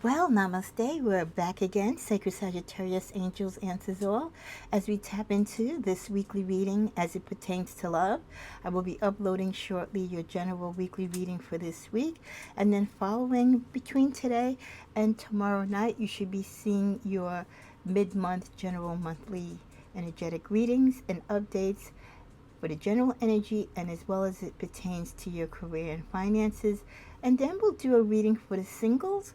Well, namaste. We're back again. Sacred Sagittarius, angels, answers all. As we tap into this weekly reading as it pertains to love, I will be uploading shortly your general weekly reading for this week. And then following between today and tomorrow night, you should be seeing your mid-month general monthly energetic readings and updates for the general energy and as well as it pertains to your career and finances. And then we'll do a reading for the singles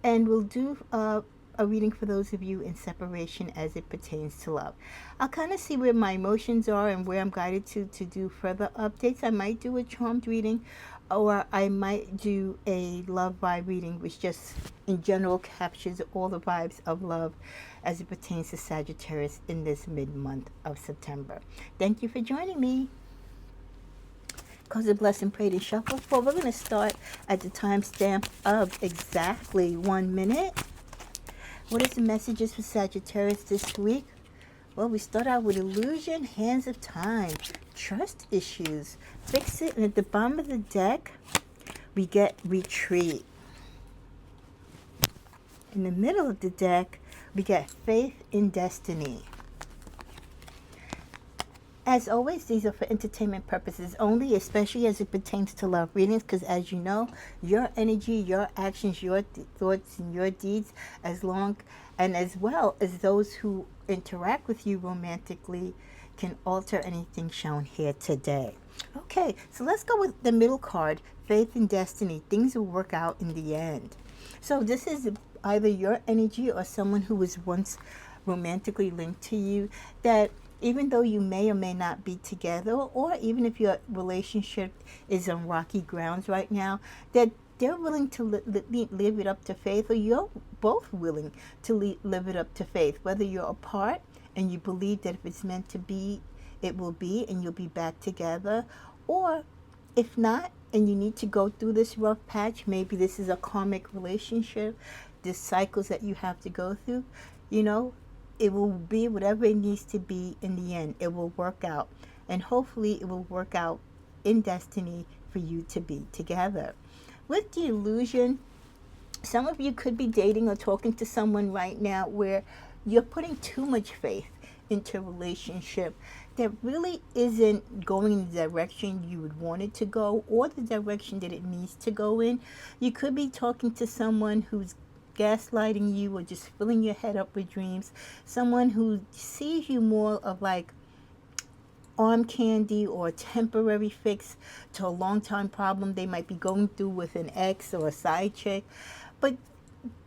and we'll do a reading for those of you in separation as it pertains to love. I'll kind of see where my emotions are and where I'm guided to do further updates. I might do a charmed reading or I might do a love vibe reading, which just in general captures all the vibes of love as it pertains to Sagittarius in this mid-month of September. Thank you for joining me. Cause a blessing, pray to shuffle. Well, we're going to start at the timestamp of exactly 1 minute. What is the messages for Sagittarius this week? Well, we start out with illusion, hands of time, trust issues, fix it. And at the bottom of the deck, we get retreat. In the middle of the deck, we get faith in destiny. As always, these are for entertainment purposes only, especially as it pertains to love readings, because as you know, your energy, your actions, your thoughts, and your deeds, as well as those who interact with you romantically, can alter anything shown here today. Okay, so let's go with the middle card, faith and destiny. Things will work out in the end. So this is either your energy or someone who was once romantically linked to you, that even though you may or may not be together, or even if your relationship is on rocky grounds right now, that they're willing to live it up to faith, or you're both willing to live it up to faith, whether you're apart and you believe that if it's meant to be, it will be, and you'll be back together, or if not, and you need to go through this rough patch, maybe this is a karmic relationship, this cycles that you have to go through, it will be whatever it needs to be in the end. It will work out. And hopefully it will work out in destiny for you to be together. With the illusion, some of you could be dating or talking to someone right now where you're putting too much faith into a relationship that really isn't going in the direction you would want it to go or the direction that it needs to go in. You could be talking to someone who's gaslighting you or just filling your head up with dreams, someone who sees you more of like arm candy or a temporary fix to a long time problem they might be going through with an ex or a side chick, but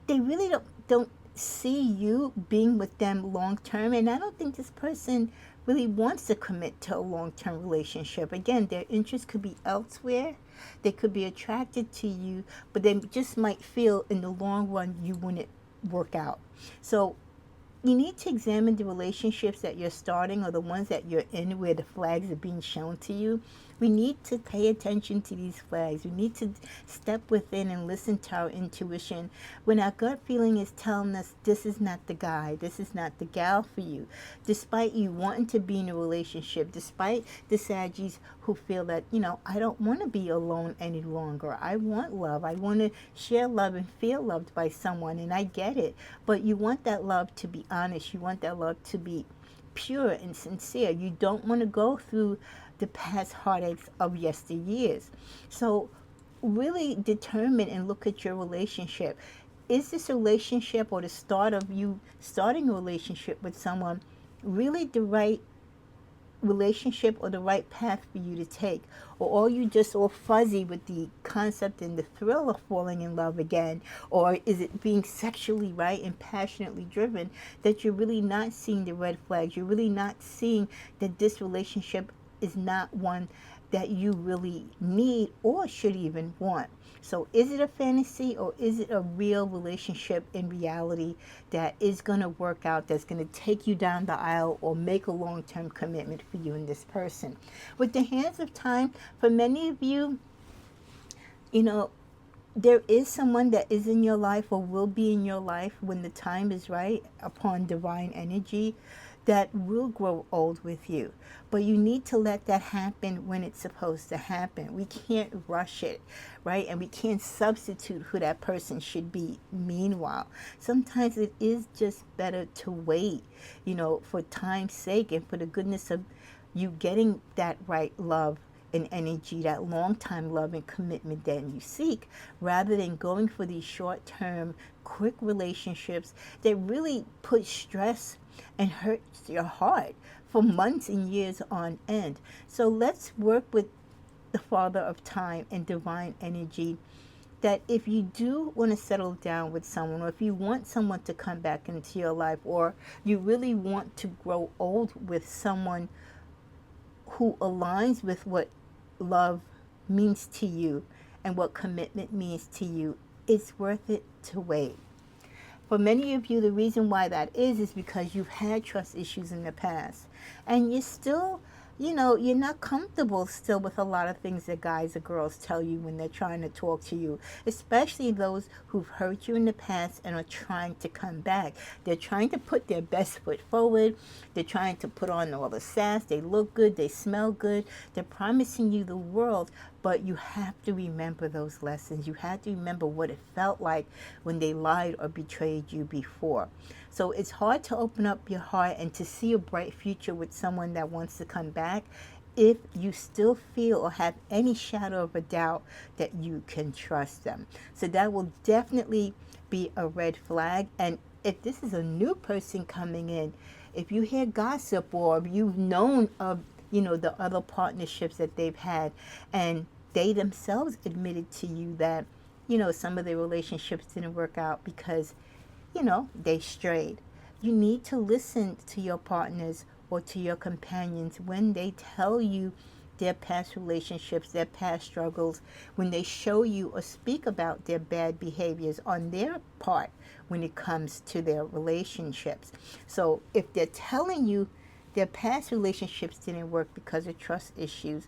they really don't see you being with them long term. And I don't think this person really wants to commit to a long-term relationship. Again, their interest could be elsewhere. They could be attracted to you, but they just might feel in the long run you wouldn't work out. So you need to examine the relationships that you're starting or the ones that you're in where the flags are being shown to you. We need to pay attention to these flags. We need to step within and listen to our intuition when our gut feeling is telling us this is not the guy, this is not the gal for you. Despite you wanting to be in a relationship, despite the Saggies who feel that, I don't want to be alone any longer. I want love. I want to share love and feel loved by someone, and I get it. But you want that love to be honest. You want that love to be pure and sincere. You don't want to go through the past heartaches of yesteryears. So really determine and look at your relationship. Is this relationship or the start of you starting a relationship with someone really the right relationship or the right path for you to take? Or are you just all fuzzy with the concept and the thrill of falling in love again? Or is it being sexually right and passionately driven that you're really not seeing the red flags? You're really not seeing that this relationship is not one that you really need or should even want. So is it a fantasy or is it a real relationship in reality that is going to work out, that's going to take you down the aisle or make a long-term commitment for you and this person? With the hands of time, for many of you, there is someone that is in your life or will be in your life when the time is right upon divine energy that will grow old with you. But you need to let that happen when it's supposed to happen. We can't rush it, right? And we can't substitute who that person should be. Meanwhile, sometimes it is just better to wait, for time's sake and for the goodness of you getting that right love and energy, that long time love and commitment that you seek, rather than going for these short term, quick relationships that really put stress and hurts your heart for months and years on end. So let's work with the Father of Time and divine energy, that if you do want to settle down with someone, or if you want someone to come back into your life, or you really want to grow old with someone who aligns with what love means to you and what commitment means to you, it's worth it to wait. For many of you, the reason why that is because you've had trust issues in the past. And you're still, you're not comfortable still with a lot of things that guys or girls tell you when they're trying to talk to you, especially those who've hurt you in the past and are trying to come back. They're trying to put their best foot forward. They're trying to put on all the sass. They look good. They smell good. They're promising you the world. But you have to remember those lessons. You have to remember what it felt like when they lied or betrayed you before. So it's hard to open up your heart and to see a bright future with someone that wants to come back if you still feel or have any shadow of a doubt that you can trust them. So that will definitely be a red flag. And if this is a new person coming in, if you hear gossip or you've known of the other partnerships that they've had, and they themselves admitted to you that, some of their relationships didn't work out because, they strayed. You need to listen to your partners or to your companions when they tell you their past relationships, their past struggles, when they show you or speak about their bad behaviors on their part when it comes to their relationships. So if they're telling you their past relationships didn't work because of trust issues,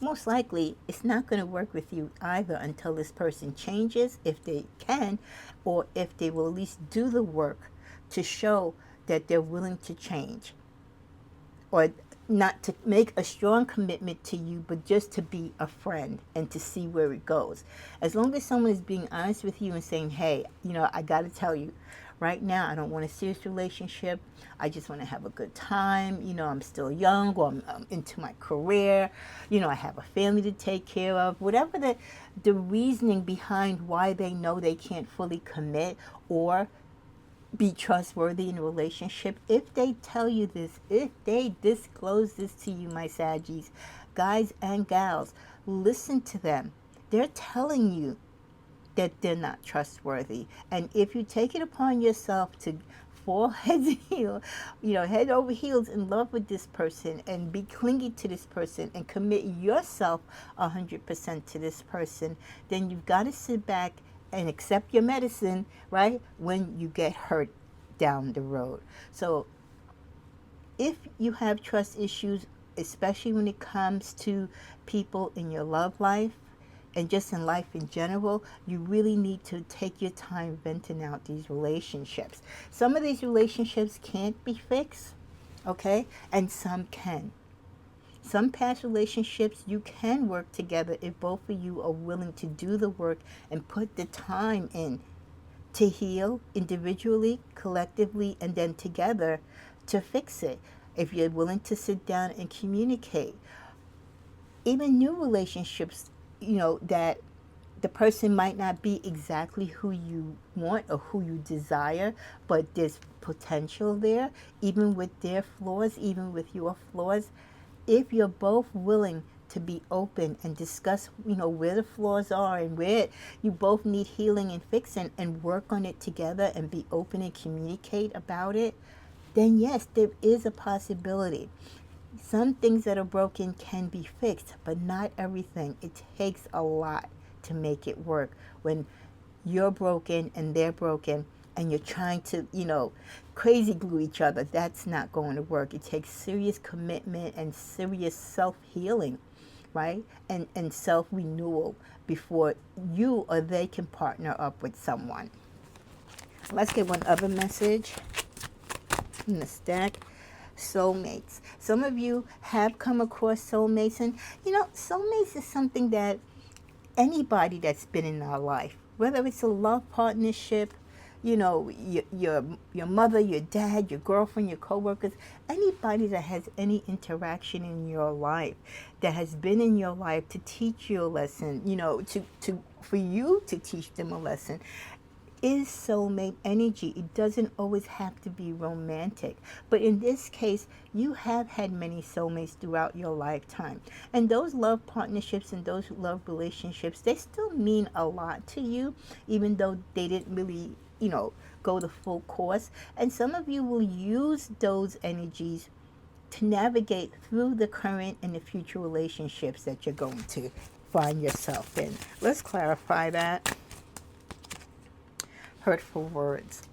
most likely it's not going to work with you either until this person changes, if they can, or if they will at least do the work to show that they're willing to change, or not to make a strong commitment to you, but just to be a friend and to see where it goes. As long as someone is being honest with you and saying, hey, I got to tell you, right now, I don't want a serious relationship. I just want to have a good time. I'm still young, or I'm into my career. I have a family to take care of. Whatever the reasoning behind why they know they can't fully commit or be trustworthy in a relationship, if they tell you this, if they disclose this to you, my Saggies, guys and gals, listen to them. They're telling you that they're not trustworthy. And if you take it upon yourself to fall head over heels in love with this person and be clingy to this person and commit yourself 100% to this person, then you've got to sit back and accept your medicine, right, when you get hurt down the road. So if you have trust issues, especially when it comes to people in your love life, and just in life in general, you really need to take your time venting out these relationships. Some of these relationships can't be fixed, okay? And some can. Some past relationships, you can work together if both of you are willing to do the work and put the time in to heal individually, collectively, and then together to fix it. If you're willing to sit down and communicate. Even new relationships, that the person might not be exactly who you want or who you desire, but there's potential there, even with their flaws, even with your flaws. If you're both willing to be open and discuss, where the flaws are and where you both need healing and fixing, and work on it together and be open and communicate about it, then yes, there is a possibility. Some things that are broken can be fixed, but not everything. It takes a lot to make it work when you're broken and they're broken and you're trying to, crazy glue each other. That's not going to work. It takes serious commitment and serious self-healing, right? And self-renewal before you or they can partner up with someone. Let's get one other message. from the stack. Soulmates. Some of you have come across soulmates, and soulmates is something that anybody that's been in our life, whether it's a love partnership, your mother, your dad, your girlfriend, your coworkers, anybody that has any interaction in your life, that has been in your life to teach you a lesson, for you to teach them a lesson, is soulmate energy. It doesn't always have to be romantic. But in this case, you have had many soulmates throughout your lifetime. And those love partnerships and those love relationships, they still mean a lot to you, even though they didn't really, go the full course. And some of you will use those energies to navigate through the current and the future relationships that you're going to find yourself in. Let's clarify that. Hurtful words.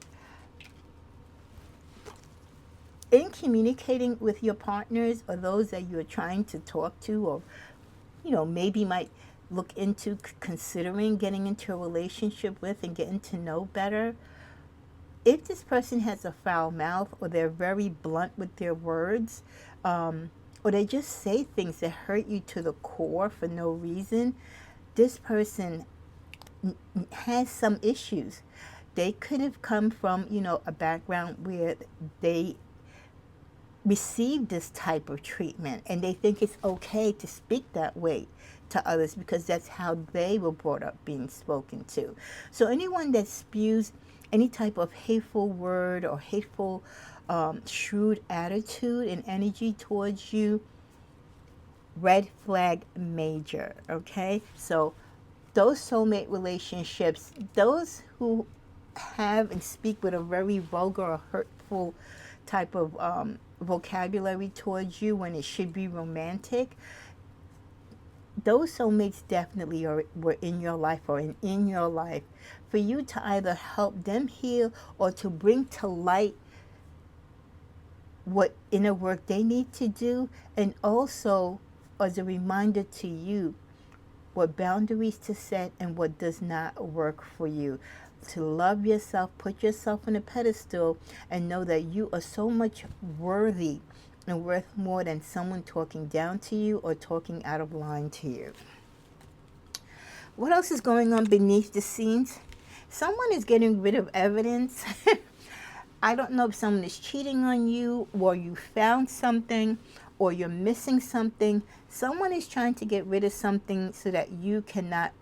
In communicating with your partners or those that you're trying to talk to, or maybe might look into considering getting into a relationship with and getting to know better, if this person has a foul mouth, or they're very blunt with their words, or they just say things that hurt you to the core for no reason, this person has some issues. They could have come from, a background where they received this type of treatment, and they think it's okay to speak that way to others because that's how they were brought up, being spoken to. So anyone that spews any type of hateful word or hateful, shrewd attitude and energy towards you, red flag major, okay? So those soulmate relationships, those who have and speak with a very vulgar or hurtful type of vocabulary towards you when it should be romantic, those soulmates definitely were in your life, or in your life for you to either help them heal or to bring to light what inner work they need to do, and also as a reminder to you what boundaries to set and what does not work for you. To love yourself, put yourself on a pedestal, and know that you are so much worthy and worth more than someone talking down to you or talking out of line to you. What else is going on beneath the scenes? Someone is getting rid of evidence. I don't know if someone is cheating on you, or you found something, or you're missing something. Someone is trying to get rid of something so that you cannot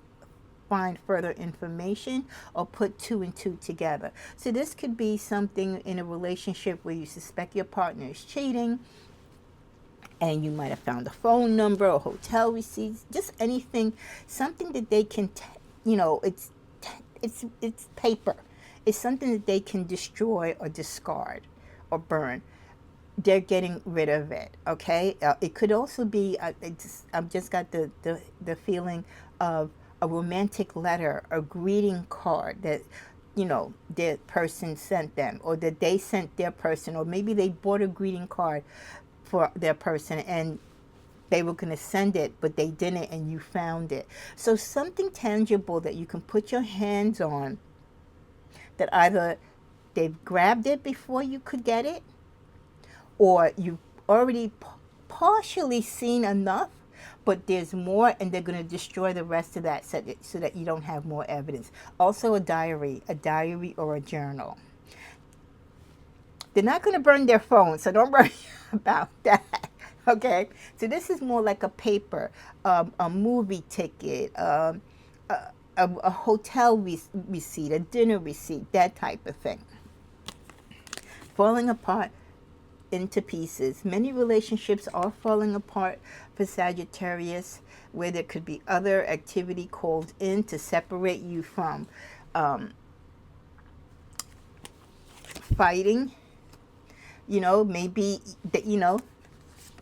find further information or put two and two together. So this could be something in a relationship where you suspect your partner is cheating, and you might have found a phone number or hotel receipts, just anything, something that they can, it's paper. It's something that they can destroy or discard or burn. They're getting rid of it, okay? It could also be, I've just got the feeling of a romantic letter, a greeting card that, their person sent them, or that they sent their person, or maybe they bought a greeting card for their person and they were going to send it, but they didn't, and you found it. So something tangible that you can put your hands on, that either they've grabbed it before you could get it, or you've already partially seen enough, but there's more, and they're going to destroy the rest of that so that you don't have more evidence. Also a diary or a journal. They're not going to burn their phone, so don't worry about that. Okay? So this is more like a paper, a movie ticket, a hotel receipt, a dinner receipt, that type of thing. Falling apart into pieces. Many relationships are falling apart for Sagittarius, where there could be other activity called in to separate you from fighting. Maybe that,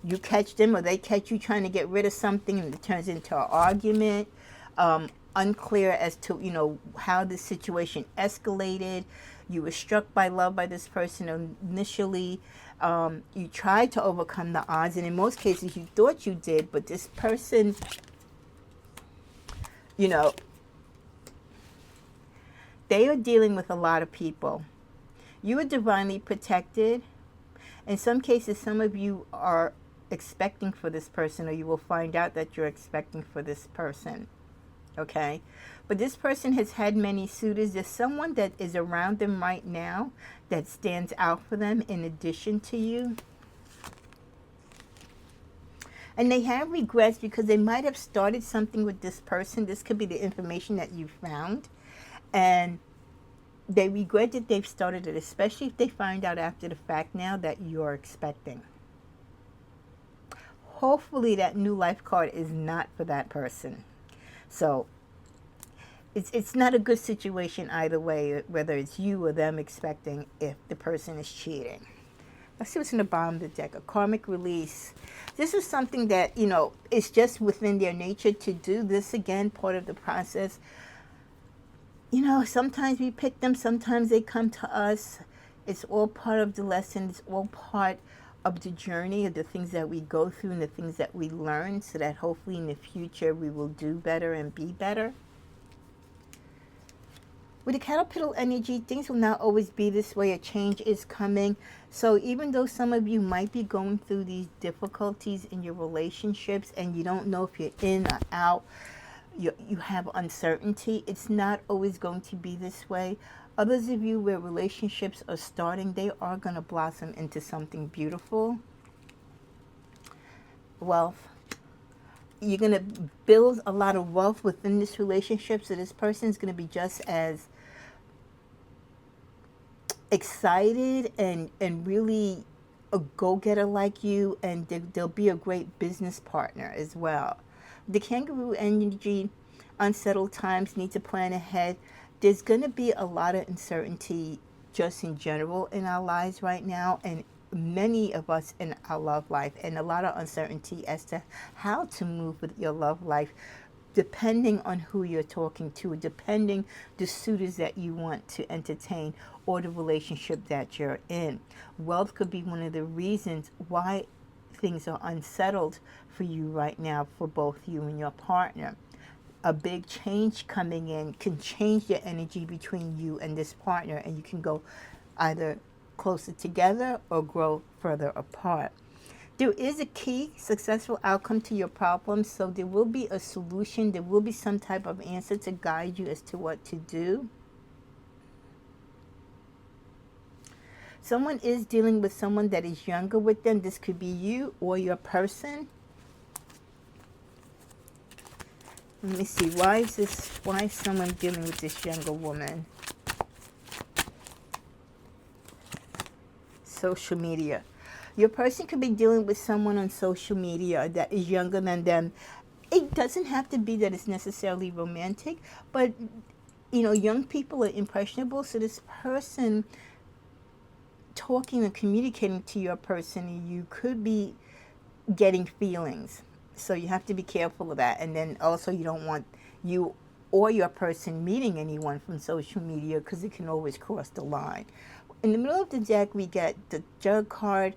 you catch them or they catch you trying to get rid of something, and it turns into an argument. Unclear as to, how the situation escalated. You were struck by love by this person initially. You tried to overcome the odds, and in most cases you thought you did, but this person, they are dealing with a lot of people. You are divinely protected, In some cases, some of you are expecting for this person, or you will find out that you're expecting for this person. Okay? But this person has had many suitors. There's someone that is around them right now that stands out for them in addition to you. And they have regrets because they might have started something with this person. This could be the information that you found. And they regret that they've started it, especially if they find out after the fact now that you're expecting. Hopefully that new life card is not for that person. So it's not a good situation either way, whether it's you or them expecting, if the person is cheating. Let's see what's in the bottom of the deck. A karmic release. This is something that, you know, it's just within their nature to do this again, part of the process. You know, sometimes we pick them, sometimes they come to us. It's all part of the lesson. It's all part of the journey, of the things that we go through and the things that we learn, so that hopefully in the future we will do better and be better. With the caterpillar energy, things will not always be this way. A change is coming. So even though some of you might be going through these difficulties in your relationships and you don't know if you're in or out, you have uncertainty, it's not always going to be this way. Others of you where relationships are starting, they are going to blossom into something beautiful. Wealth. You're going to build a lot of wealth within this relationship, so this person is going to be just as excited and really a go-getter like you, and they'll be a great business partner as well. The kangaroo energy, unsettled times, need to plan ahead. There's going to be a lot of uncertainty just in general in our lives right now, and many of us in our love life, and a lot of uncertainty as to how to move with your love life, depending on who you're talking to, depending the suitors that you want to entertain or the relationship that you're in. Wealth could be one of the reasons why things are unsettled for you right now, for both you and your partner. A big change coming in can change the energy between you and this partner, and you can go either closer together or grow further apart. There is a key successful outcome to your problems, so there will be a solution. There will be some type of answer to guide you as to what to do. Someone is dealing with someone that is younger with them. This could be you or your person. Let me see. Why is someone dealing with this younger woman? Social media. Your person could be dealing with someone on social media that is younger than them. It doesn't have to be that it's necessarily romantic, but, you know, young people are impressionable, so this person talking and communicating to your person, you could be getting feelings. So you have to be careful of that. And then also you don't want you or your person meeting anyone from social media, because it can always cross the line. In the middle of the deck, we get the Jug card.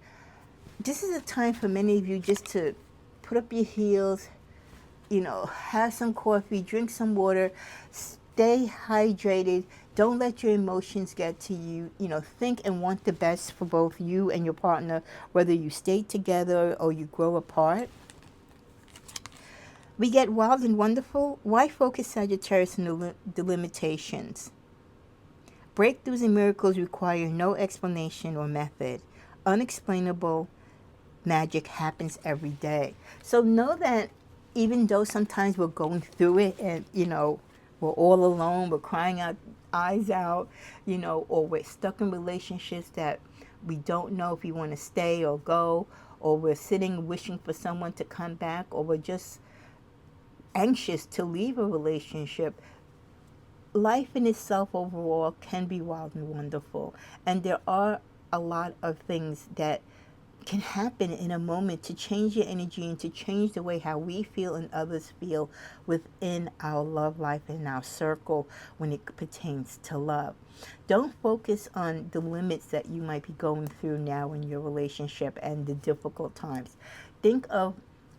This is a time for many of you just to put up your heels, you know, have some coffee, drink some water, stay hydrated. Don't let your emotions get to you. You know, think and want the best for both you and your partner, whether you stay together or you grow apart. We get wild and wonderful. Why focus, Sagittarius, on the limitations? Breakthroughs and miracles require no explanation or method. Unexplainable magic happens every day. So know that even though sometimes we're going through it and, you know, we're all alone, we're crying our eyes out, you know, or we're stuck in relationships that we don't know if we want to stay or go, or we're sitting wishing for someone to come back, or we're just anxious to leave a relationship. Life in itself overall can be wild and wonderful, and there are a lot of things that can happen in a moment to change your energy and to change the way how we feel and others feel within our love life and our circle when it pertains to love. Don't focus on the limits that you might be going through now in your relationship and the difficult times. Think of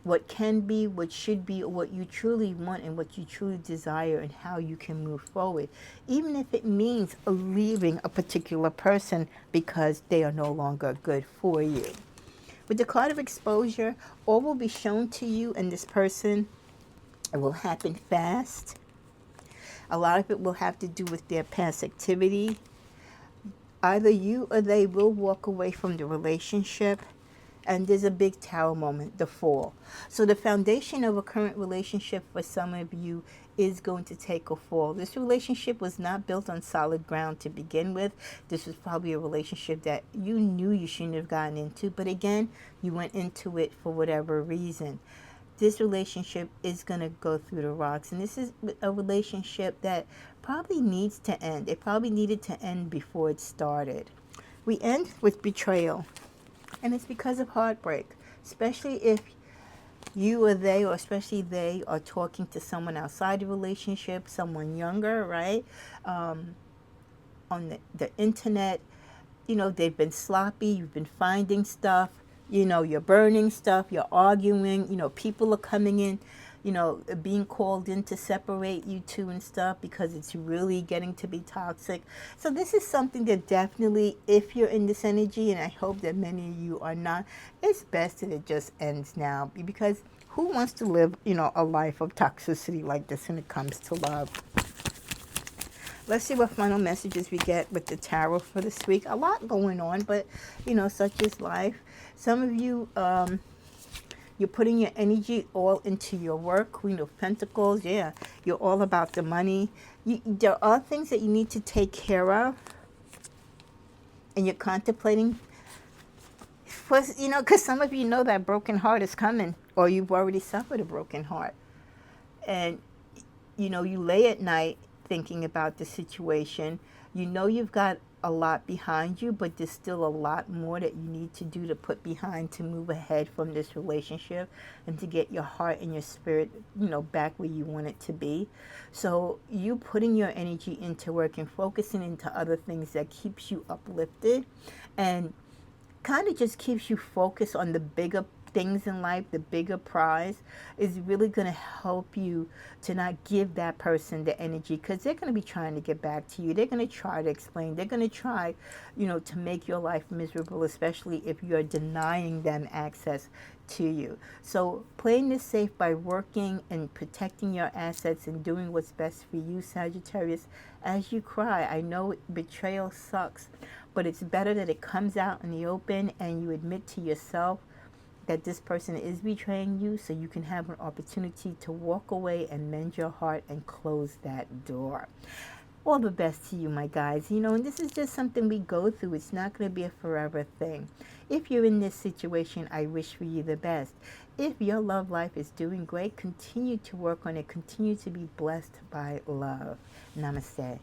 what can be, what should be, or what you truly want and what you truly desire and how you can move forward. Even if it means leaving a particular person because they are no longer good for you. With the card of exposure, all will be shown to you and this person. It will happen fast. A lot of it will have to do with their past activity. Either you or they will walk away from the relationship. And there's a big tower moment, the fall. So the foundation of a current relationship for some of you is going to take a fall. This relationship was not built on solid ground to begin with. This was probably a relationship that you knew you shouldn't have gotten into. But again, you went into it for whatever reason. This relationship is going to go through the rocks. And this is a relationship that probably needs to end. It probably needed to end before it started. We end with betrayal. And it's because of heartbreak, especially if you or they, or especially they, are talking to someone outside the relationship, someone younger, right? On the internet, they've been sloppy, you've been finding stuff, you're burning stuff, you're arguing, people are coming in, being called in to separate you two and stuff because it's really getting to be toxic. So this is something that definitely, if you're in this energy, and I hope that many of you are not, it's best that it just ends now, because who wants to live, a life of toxicity like this when it comes to love? Let's see what final messages we get with the tarot for this week. A lot going on, but, such is life. Some of you, you're putting your energy all into your work. Queen of Pentacles, yeah. You're all about the money. There are things that you need to take care of. And you're contemplating. Because some of you know that broken heart is coming. Or you've already suffered a broken heart. And, you lay at night thinking about the situation. You've got a lot behind you, but there's still a lot more that you need to do to put behind to move ahead from this relationship and to get your heart and your spirit, back where you want it to be. So you putting your energy into work and focusing into other things that keeps you uplifted and kind of just keeps you focused on the bigger things in life, the bigger prize, is really going to help you to not give that person the energy, because they're going to be trying to get back to you. They're going to try to explain. They're going to try, to make your life miserable, especially if you're denying them access to you. So playing this safe by working and protecting your assets and doing what's best for you, Sagittarius, as you cry. I know betrayal sucks, but it's better that it comes out in the open and you admit to yourself that this person is betraying you, so you can have an opportunity to walk away and mend your heart and close that door. All the best to you, my guys. And this is just something we go through. It's not going to be a forever thing. If you're in this situation, I wish for you the best. If your love life is doing great, continue to work on it. Continue to be blessed by love. Namaste.